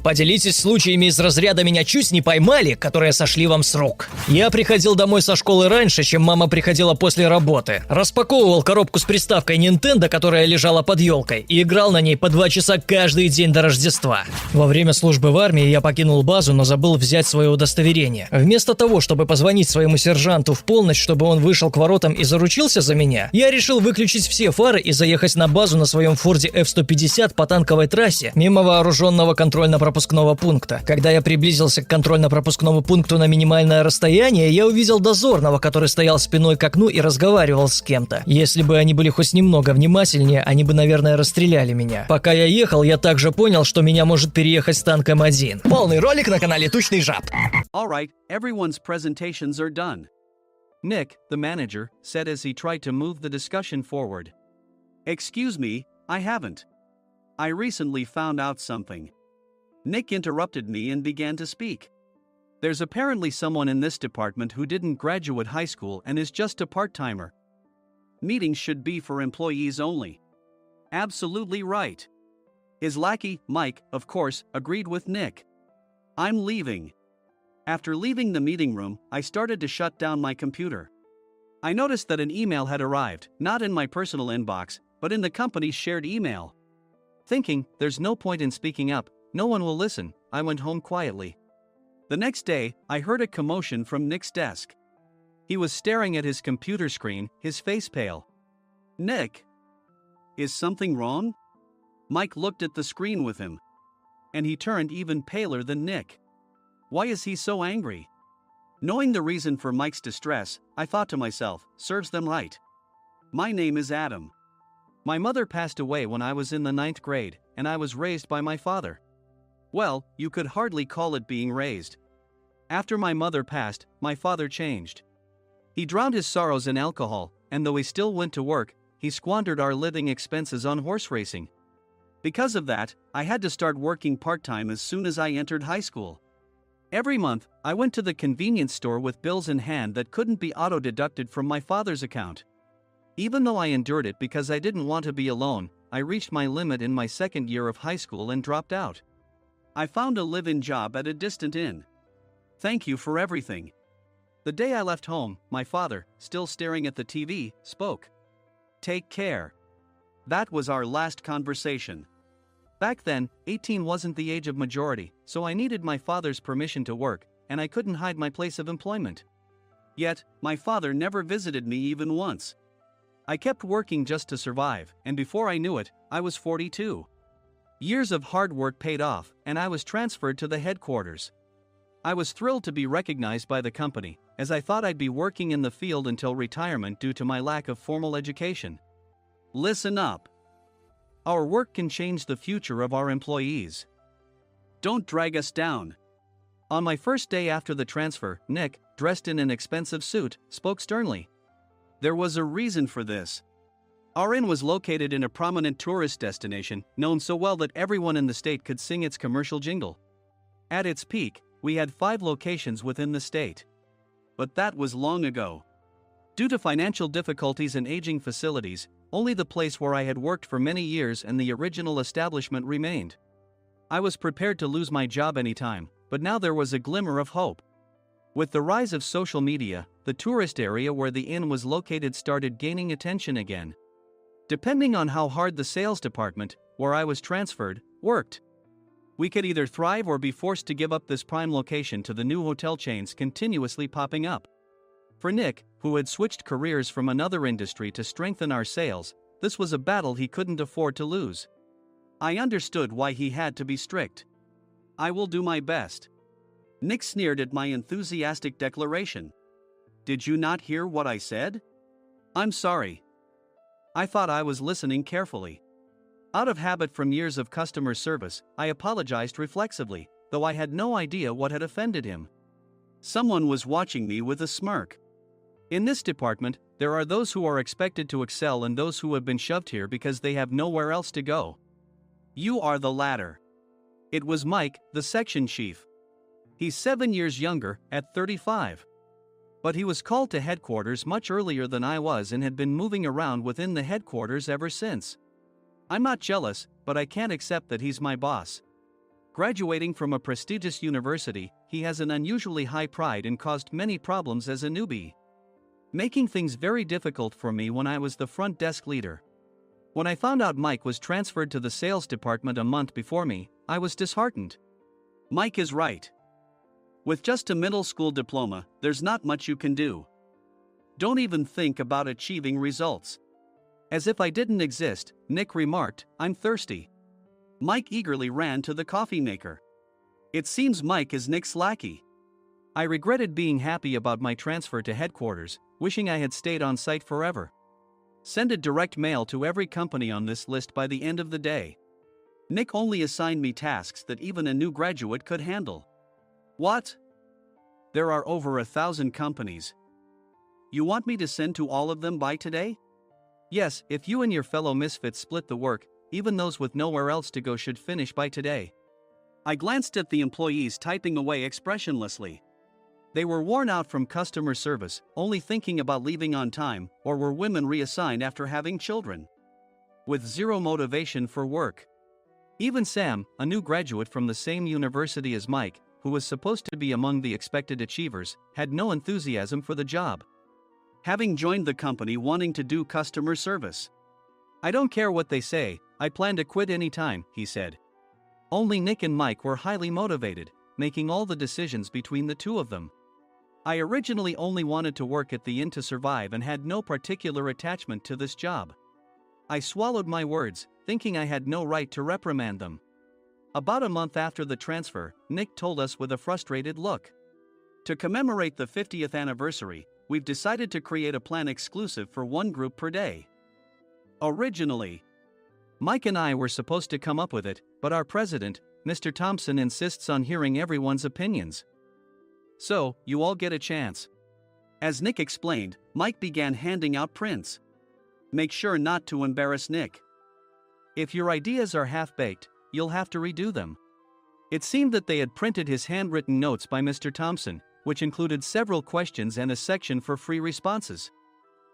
Поделитесь случаями из разряда «меня чуть не поймали», которые сошли вам с рук. Я приходил домой со школы раньше, чем мама приходила после работы. Распаковывал коробку с приставкой Nintendo, которая лежала под елкой, и играл на ней по 2 часа каждый день до Рождества. Во время службы в армии я покинул базу, но забыл взять свое удостоверение. Вместо того, чтобы позвонить своему сержанту в полночь, чтобы он вышел к воротам и заручился за меня, я решил выключить все фары и заехать на базу на своем Форде F-150 по танковой трассе мимо вооруженного контрольно-пропускного пункта. Когда я приблизился к контрольно-пропускному пункту на минимальное расстояние, я увидел дозорного, который стоял спиной к окну и разговаривал с кем-то. Если бы они были хоть немного внимательнее, они бы, наверное, расстреляли меня. Пока я ехал, я также понял, что меня может переехать танк М1. Полный ролик на канале Тучный Жаб. All right, everyone's presentations are done. Nick, the manager, said as he tried to move the discussion forward. Excuse me, I haven't. I recently found out something. Nick interrupted me and began to speak. There's apparently someone in this department who didn't graduate high school and is just a part-timer. Meetings should be for employees only. Absolutely right. His lackey, Mike, of course, agreed with Nick. I'm leaving. After leaving the meeting room, I started to shut down my computer. I noticed that an email had arrived, not in my personal inbox, but in the company's shared email. Thinking, there's no point in speaking up, no one will listen, I went home quietly. The next day, I heard a commotion from Nick's desk. He was staring at his computer screen, his face pale. Nick? Is something wrong? Mike looked at the screen with him. And he turned even paler than Nick. Why is he so angry? Knowing the reason for Mike's distress, I thought to myself, serves them right. My name is Adam. My mother passed away when I was in the 9th grade, and I was raised by my father. Well, you could hardly call it being raised. After my mother passed, my father changed. He drowned his sorrows in alcohol, and though he still went to work, he squandered our living expenses on horse racing. Because of that, I had to start working part-time as soon as I entered high school. Every month, I went to the convenience store with bills in hand that couldn't be auto-deducted from my father's account. Even though I endured it because I didn't want to be alone, I reached my limit in my 2nd year of high school and dropped out. I found a live-in job at a distant inn. Thank you for everything. The day I left home, my father, still staring at the TV, spoke. Take care. That was our last conversation. Back then, 18 wasn't the age of majority, so I needed my father's permission to work, and I couldn't hide my place of employment. Yet, my father never visited me even once. I kept working just to survive, and before I knew it, I was 42. Years of hard work paid off, and I was transferred to the headquarters. I was thrilled to be recognized by the company, as I thought I'd be working in the field until retirement due to my lack of formal education. Listen up. Our work can change the future of our employees. Don't drag us down. On my first day after the transfer, Nick, dressed in an expensive suit, spoke sternly. There was a reason for this. Our inn was located in a prominent tourist destination, known so well that everyone in the state could sing its commercial jingle. At its peak, we had 5 locations within the state. But that was long ago. Due to financial difficulties and aging facilities, only the place where I had worked for many years and the original establishment remained. I was prepared to lose my job anytime, but now there was a glimmer of hope. With the rise of social media, the tourist area where the inn was located started gaining attention again. Depending on how hard the sales department, where I was transferred, worked, we could either thrive or be forced to give up this prime location to the new hotel chains continuously popping up. For Nick, who had switched careers from another industry to strengthen our sales, this was a battle he couldn't afford to lose. I understood why he had to be strict. I will do my best. Nick sneered at my enthusiastic declaration. Did you not hear what I said? I'm sorry. I thought I was listening carefully. Out of habit from years of customer service, I apologized reflexively, though I had no idea what had offended him. Someone was watching me with a smirk. In this department, there are those who are expected to excel and those who have been shoved here because they have nowhere else to go. You are the latter. It was Mike, the section chief. He's 7 years younger, at 35. But he was called to headquarters much earlier than I was and had been moving around within the headquarters ever since. I'm not jealous, but I can't accept that he's my boss. Graduating from a prestigious university, he has an unusually high pride and caused many problems as a newbie, making things very difficult for me when I was the front desk leader. When I found out Mike was transferred to the sales department a month before me, I was disheartened. Mike is right. With just a middle school diploma, there's not much you can do. Don't even think about achieving results. As if I didn't exist, Nick remarked, "I'm thirsty." Mike eagerly ran to the coffee maker. It seems Mike is Nick's lackey. I regretted being happy about my transfer to headquarters, wishing I had stayed on site forever. Send a direct mail to every company on this list by the end of the day. Nick only assigned me tasks that even a new graduate could handle. What? There are over 1,000 companies. You want me to send to all of them by today? Yes, if you and your fellow misfits split the work, even those with nowhere else to go should finish by today. I glanced at the employees typing away expressionlessly. They were worn out from customer service, only thinking about leaving on time, or were women reassigned after having children, with zero motivation for work. Even Sam, a new graduate from the same university as Mike, who was supposed to be among the expected achievers, had no enthusiasm for the job, having joined the company wanting to do customer service. "I don't care what they say, I plan to quit anytime," he said. Only Nick and Mike were highly motivated, making all the decisions between the two of them. I originally only wanted to work at the inn to survive and had no particular attachment to this job. I swallowed my words, thinking I had no right to reprimand them. About a month after the transfer, Nick told us with a frustrated look, "To commemorate the 50th anniversary, we've decided to create a plan exclusive for one group per day." Originally, Mike and I were supposed to come up with it, but our president, Mr. Thompson, insists on hearing everyone's opinions. "So, you all get a chance." As Nick explained, Mike began handing out prints. "Make sure not to embarrass Nick. If your ideas are half-baked, you'll have to redo them." It seemed that they had printed his handwritten notes by Mr. Thompson, which included several questions and a section for free responses.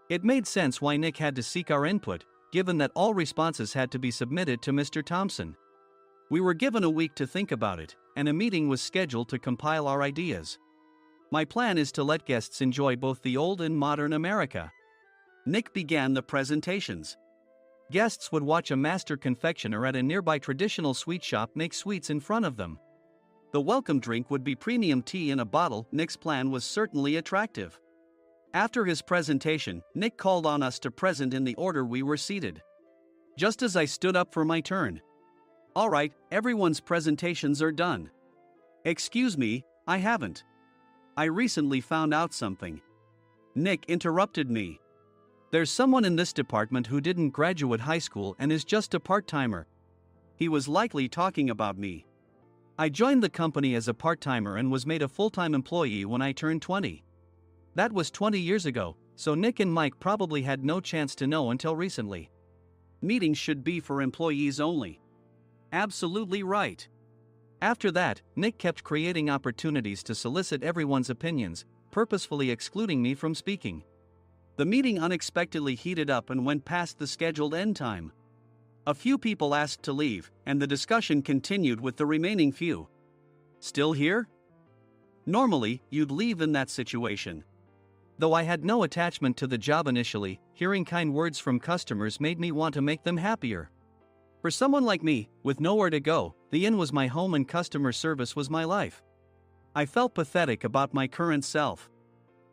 It made sense why Nick had to seek our input, given that all responses had to be submitted to Mr. Thompson. We were given a week to think about it, and a meeting was scheduled to compile our ideas. My plan is to let guests enjoy both the old and modern America. Nick began the presentations. Guests would watch a master confectioner at a nearby traditional sweet shop make sweets in front of them. The welcome drink would be premium tea in a bottle. Nick's plan was certainly attractive. After his presentation, Nick called on us to present in the order we were seated. Just as I stood up for my turn. "All right, everyone's presentations are done." "Excuse me, I haven't. I recently found out something." Nick interrupted me. "There's someone in this department who didn't graduate high school and is just a part-timer." He was likely talking about me. I joined the company as a part-timer and was made a full-time employee when I turned 20. That was 20 years ago, so Nick and Mike probably had no chance to know until recently. Meetings should be for employees only. Absolutely right. After that, Nick kept creating opportunities to solicit everyone's opinions, purposefully excluding me from speaking. The meeting unexpectedly heated up and went past the scheduled end time. A few people asked to leave, and the discussion continued with the remaining few. "Still here?" Normally, you'd leave in that situation. Though I had no attachment to the job initially, hearing kind words from customers made me want to make them happier. For someone like me, with nowhere to go, the inn was my home and customer service was my life. I felt pathetic about my current self.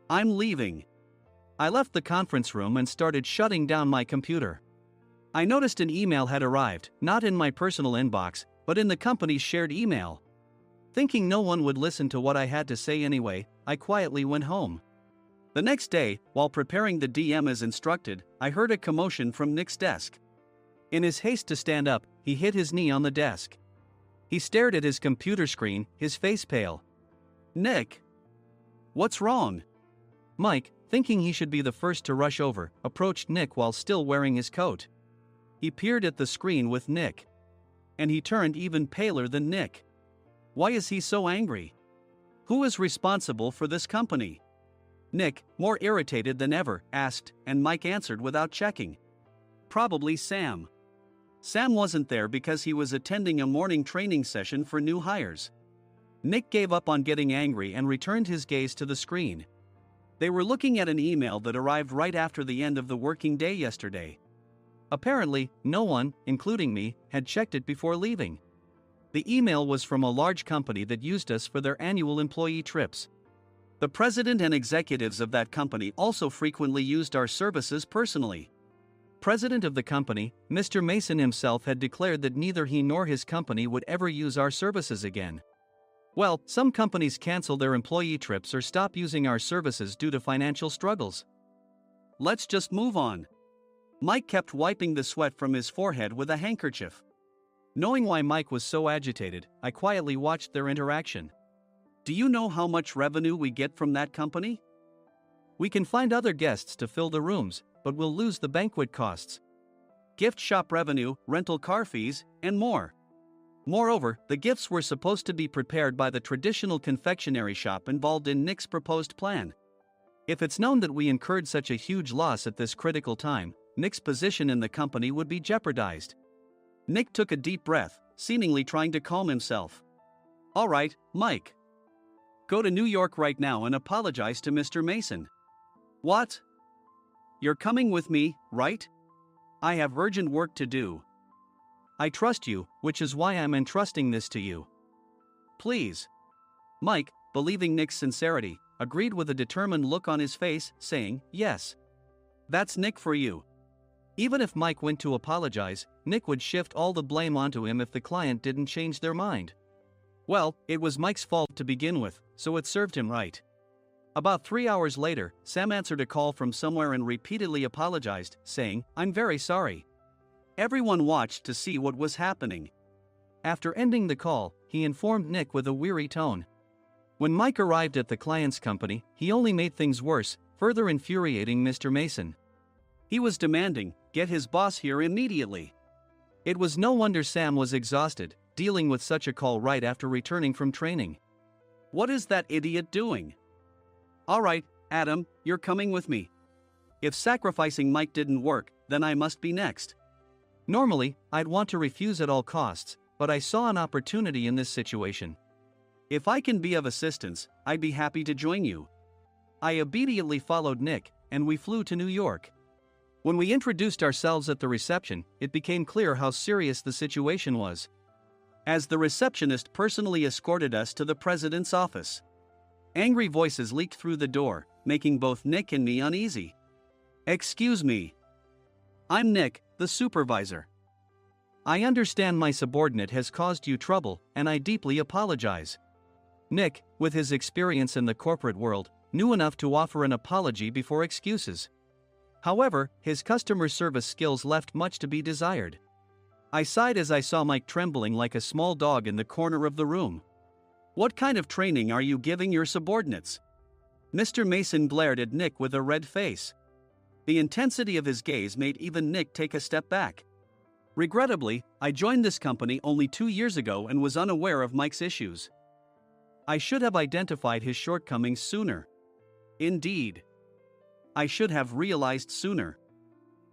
"I'm leaving." I left the conference room and started shutting down my computer. I noticed an email had arrived, not in my personal inbox, but in the company's shared email. Thinking no one would listen to what I had to say anyway, I quietly went home. The next day, while preparing the DM as instructed, I heard a commotion from Nick's desk. In his haste to stand up, he hit his knee on the desk. He stared at his computer screen, his face pale. "Nick, what's wrong?" Mike, thinking he should be the first to rush over, approached Nick while still wearing his coat. He peered at the screen with Nick. And he turned even paler than Nick. Why is he so angry? Who is responsible for this company? Nick, more irritated than ever, asked, and Mike answered without checking. "Probably Sam." Sam wasn't there because he was attending a morning training session for new hires. Nick gave up on getting angry and returned his gaze to the screen. They were looking at an email that arrived right after the end of the working day yesterday. Apparently, no one, including me, had checked it before leaving. The email was from a large company that used us for their annual employee trips. The president and executives of that company also frequently used our services personally. President of the company, Mr. Mason himself, had declared that neither he nor his company would ever use our services again. Well, some companies cancel their employee trips or stop using our services due to financial struggles. Let's just move on. Mike kept wiping the sweat from his forehead with a handkerchief. Knowing why Mike was so agitated, I quietly watched their interaction. Do you know how much revenue we get from that company? We can find other guests to fill the rooms, but we'll lose the banquet costs, gift shop revenue, rental car fees, and more. Moreover, the gifts were supposed to be prepared by the traditional confectionery shop involved in Nick's proposed plan. If it's known that we incurred such a huge loss at this critical time, Nick's position in the company would be jeopardized. Nick took a deep breath, seemingly trying to calm himself. All right, Mike. Go to New York right now and apologize to Mr. Mason. What? You're coming with me, right? I have urgent work to do. I trust you, which is why I'm entrusting this to you. Please. Mike, believing Nick's sincerity, agreed with a determined look on his face, saying, yes. That's Nick for you. Even if Mike went to apologize, Nick would shift all the blame onto him if the client didn't change their mind. Well, it was Mike's fault to begin with, so it served him right. About 3 hours later, Sam answered a call from somewhere and repeatedly apologized, saying, I'm very sorry. Everyone watched to see what was happening. After ending the call, he informed Nick with a weary tone. When Mike arrived at the client's company, he only made things worse, further infuriating Mr. Mason. He was demanding, get his boss here immediately. It was no wonder Sam was exhausted, dealing with such a call right after returning from training. What is that idiot doing? All right, Adam, you're coming with me. If sacrificing Mike didn't work, then I must be next. Normally, I'd want to refuse at all costs, but I saw an opportunity in this situation. If I can be of assistance, I'd be happy to join you. I immediately followed Nick, and we flew to New York. When we introduced ourselves at the reception, it became clear how serious the situation was, as the receptionist personally escorted us to the president's office. Angry voices leaked through the door, making both Nick and me uneasy. Excuse me. I'm Nick, the supervisor. I understand my subordinate has caused you trouble, and I deeply apologize. Nick, with his experience in the corporate world, knew enough to offer an apology before excuses. However, his customer service skills left much to be desired. I sighed as I saw Mike trembling like a small dog in the corner of the room. What kind of training are you giving your subordinates? Mr. Mason glared at Nick with a red face. The intensity of his gaze made even Nick take a step back. Regrettably, I joined this company only 2 years ago and was unaware of Mike's issues. I should have identified his shortcomings sooner. Indeed. I should have realized sooner.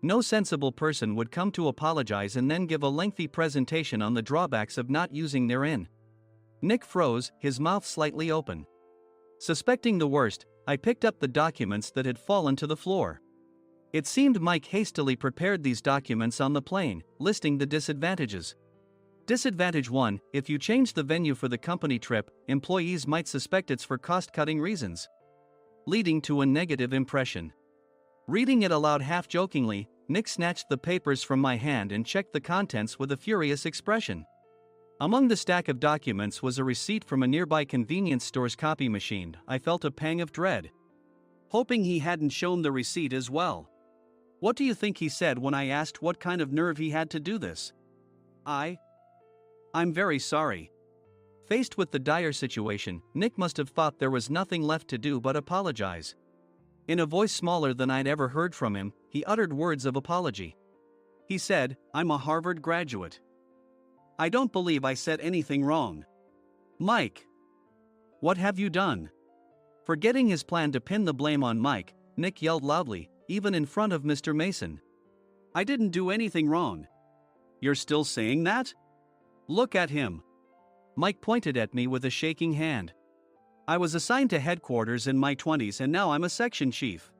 No sensible person would come to apologize and then give a lengthy presentation on the drawbacks of not using their in. Nick froze, his mouth slightly open. Suspecting the worst, I picked up the documents that had fallen to the floor. It seemed Mike hastily prepared these documents on the plane, listing the disadvantages. Disadvantage 1: if you change the venue for the company trip, employees might suspect it's for cost-cutting reasons, leading to a negative impression. Reading it aloud half-jokingly, Nick snatched the papers from my hand and checked the contents with a furious expression. Among the stack of documents was a receipt from a nearby convenience store's copy machine. I felt a pang of dread, hoping he hadn't shown the receipt as well. What do you think he said when I asked what kind of nerve he had to do this? I'm very sorry. Faced with the dire situation, Nick must have thought there was nothing left to do but apologize. In a voice smaller than I'd ever heard from him, he uttered words of apology. He said, I'm a Harvard graduate. I don't believe I said anything wrong. Mike, what have you done? Forgetting his plan to pin the blame on Mike, Nick yelled loudly, even in front of Mr. Mason. I didn't do anything wrong. You're still saying that? Look at him. Mike pointed at me with a shaking hand. I was assigned to headquarters in my 20s and now I'm a section chief.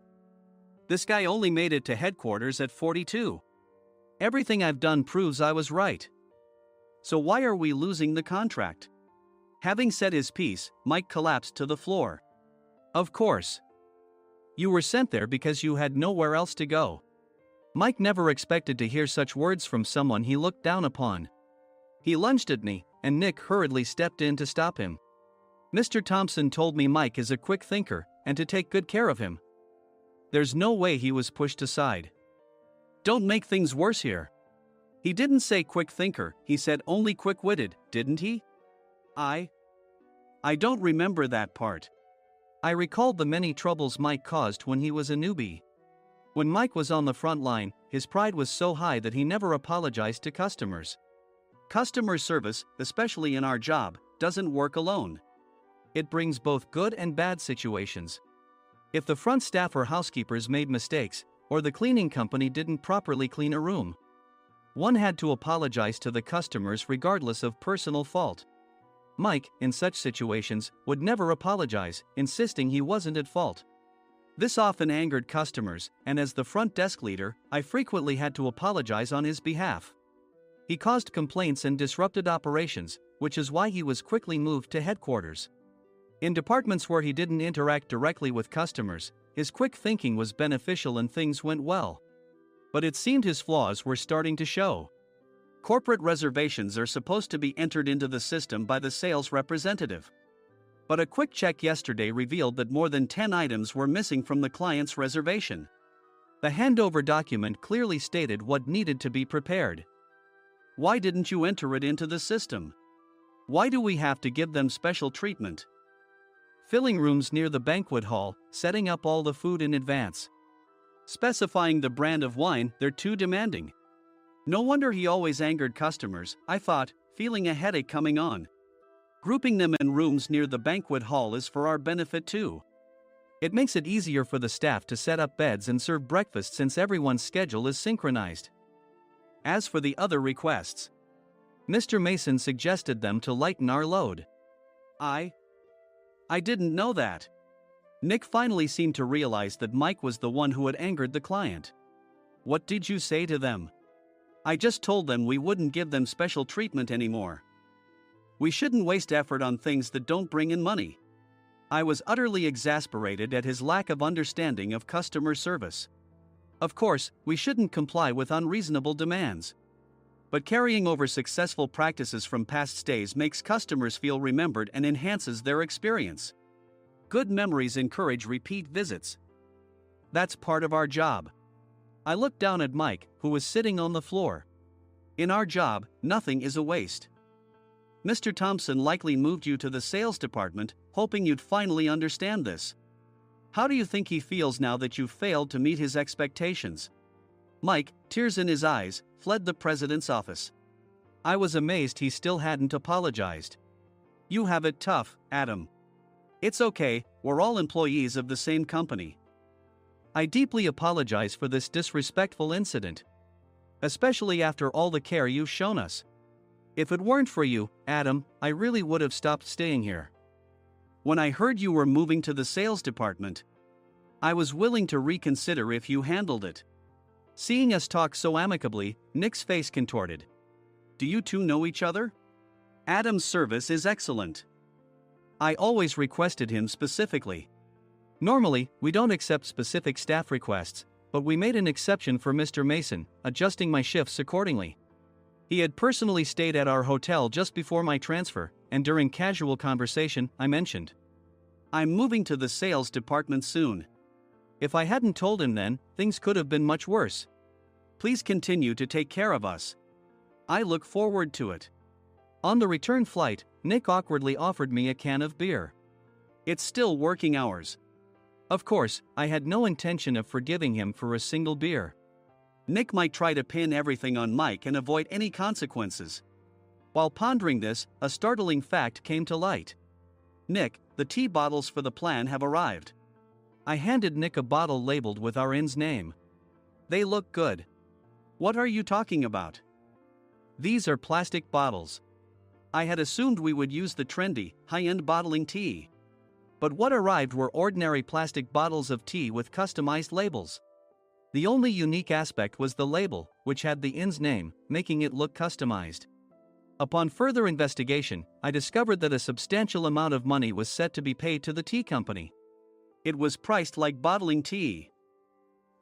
This guy only made it to headquarters at 42. Everything I've done proves I was right. So why are we losing the contract? Having said his piece, Mike collapsed to the floor. Of course. You were sent there because you had nowhere else to go. Mike never expected to hear such words from someone he looked down upon. He lunged at me, and Nick hurriedly stepped in to stop him. Mr. Thompson told me Mike is a quick thinker, and to take good care of him. There's no way he was pushed aside. Don't make things worse here. He didn't say quick thinker, he said only quick-witted, didn't he? I don't remember that part. I recalled the many troubles Mike caused when he was a newbie. When Mike was on the front line, his pride was so high that he never apologized to customers. Customer service, especially in our job, doesn't work alone. It brings both good and bad situations. If the front staff or housekeepers made mistakes, or the cleaning company didn't properly clean a room, one had to apologize to the customers regardless of personal fault. Mike, in such situations, would never apologize, insisting he wasn't at fault. This often angered customers, and as the front desk leader, I frequently had to apologize on his behalf. He caused complaints and disrupted operations, which is why he was quickly moved to headquarters. In departments where he didn't interact directly with customers, his quick thinking was beneficial and things went well. But it seemed his flaws were starting to show. Corporate reservations are supposed to be entered into the system by the sales representative. But a quick check yesterday revealed that more than 10 items were missing from the client's reservation. The handover document clearly stated what needed to be prepared. Why didn't you enter it into the system? Why do we have to give them special treatment? Filling rooms near the banquet hall, setting up all the food in advance. Specifying the brand of wine, they're too demanding. No wonder he always angered customers, I thought, feeling a headache coming on. Grouping them in rooms near the banquet hall is for our benefit too. It makes it easier for the staff to set up beds and serve breakfast since everyone's schedule is synchronized. As for the other requests, Mr. Mason suggested them to lighten our load. I didn't know that. Nick finally seemed to realize that Mike was the one who had angered the client. What did you say to them? I just told them we wouldn't give them special treatment anymore. We shouldn't waste effort on things that don't bring in money. I was utterly exasperated at his lack of understanding of customer service. Of course, we shouldn't comply with unreasonable demands. But carrying over successful practices from past stays makes customers feel remembered and enhances their experience. Good memories encourage repeat visits. That's part of our job. I looked down at Mike, who was sitting on the floor. In our job, nothing is a waste. Mr. Thompson likely moved you to the sales department, hoping you'd finally understand this. How do you think he feels now that you failed to meet his expectations? Mike, tears in his eyes, fled the president's office. I was amazed he still hadn't apologized. You have it tough, Adam. It's okay, we're all employees of the same company. I deeply apologize for this disrespectful incident. Especially after all the care you've shown us. If it weren't for you, Adam, I really would have stopped staying here. When I heard you were moving to the sales department, I was willing to reconsider if you handled it. Seeing us talk so amicably, Nick's face contorted. Do you two know each other? Adam's service is excellent. I always requested him specifically. Normally, we don't accept specific staff requests, but we made an exception for Mr. Mason, adjusting my shifts accordingly. He had personally stayed at our hotel just before my transfer, and during casual conversation, I mentioned, I'm moving to the sales department soon. If I hadn't told him then, things could have been much worse. Please continue to take care of us. I look forward to it. On the return flight, Nick awkwardly offered me a can of beer. It's still working hours. Of course, I had no intention of forgiving him for a single beer. Nick might try to pin everything on Mike and avoid any consequences. While pondering this, a startling fact came to light. Nick, the tea bottles for the plan have arrived. I handed Nick a bottle labeled with our inn's name. They look good. What are you talking about? These are plastic bottles. I had assumed we would use the trendy, high-end bottling tea. But what arrived were ordinary plastic bottles of tea with customized labels. The only unique aspect was the label, which had the inn's name, making it look customized. Upon further investigation, I discovered that a substantial amount of money was set to be paid to the tea company. It was priced like bottling tea.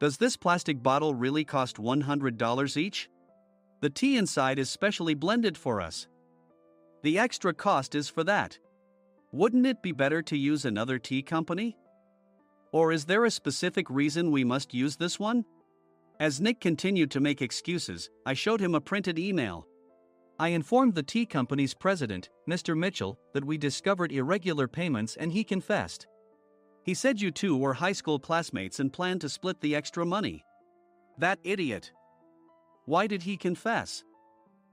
Does this plastic bottle really cost $100 each? The tea inside is specially blended for us. The extra cost is for that. Wouldn't it be better to use another tea company? Or is there a specific reason we must use this one? As Nick continued to make excuses, I showed him a printed email. I informed the tea company's president, Mr. Mitchell, that we discovered irregular payments and he confessed. He said you two were high school classmates and planned to split the extra money. That idiot. Why did he confess?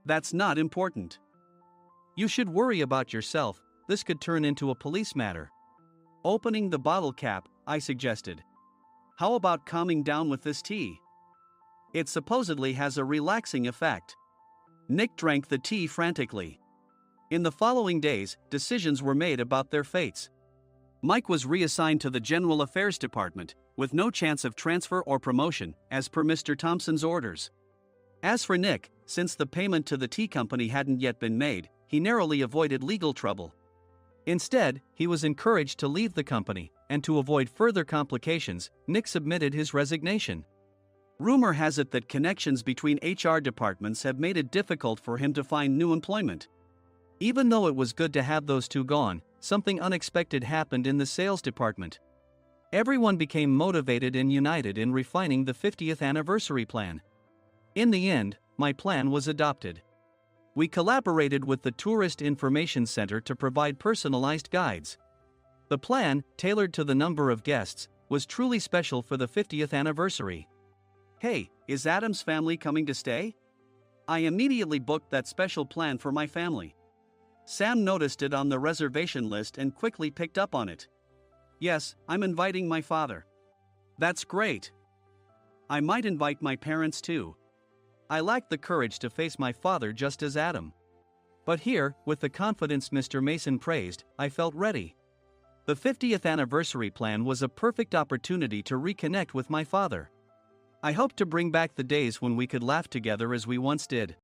That's not important. You should worry about yourself, this could turn into a police matter. Opening the bottle cap, I suggested. How about calming down with this tea? It supposedly has a relaxing effect. Nick drank the tea frantically. In the following days, decisions were made about their fates. Mike was reassigned to the General Affairs Department, with no chance of transfer or promotion, as per Mr. Thompson's orders. As for Nick, since the payment to the tea company hadn't yet been made, he narrowly avoided legal trouble. Instead, he was encouraged to leave the company, and to avoid further complications, Nick submitted his resignation. Rumor has it that connections between HR departments have made it difficult for him to find new employment. Even though it was good to have those two gone, something unexpected happened in the sales department. Everyone became motivated and united in refining the 50th anniversary plan. In the end, my plan was adopted. We collaborated with the Tourist Information Center to provide personalized guides. The plan, tailored to the number of guests, was truly special for the 50th anniversary. Hey, is Adam's family coming to stay? I immediately booked that special plan for my family. Sam noticed it on the reservation list and quickly picked up on it. Yes, I'm inviting my father. That's great. I might invite my parents too. I lacked the courage to face my father just as Adam. But here, with the confidence Mr. Mason praised, I felt ready. The 50th anniversary plan was a perfect opportunity to reconnect with my father. I hoped to bring back the days when we could laugh together as we once did.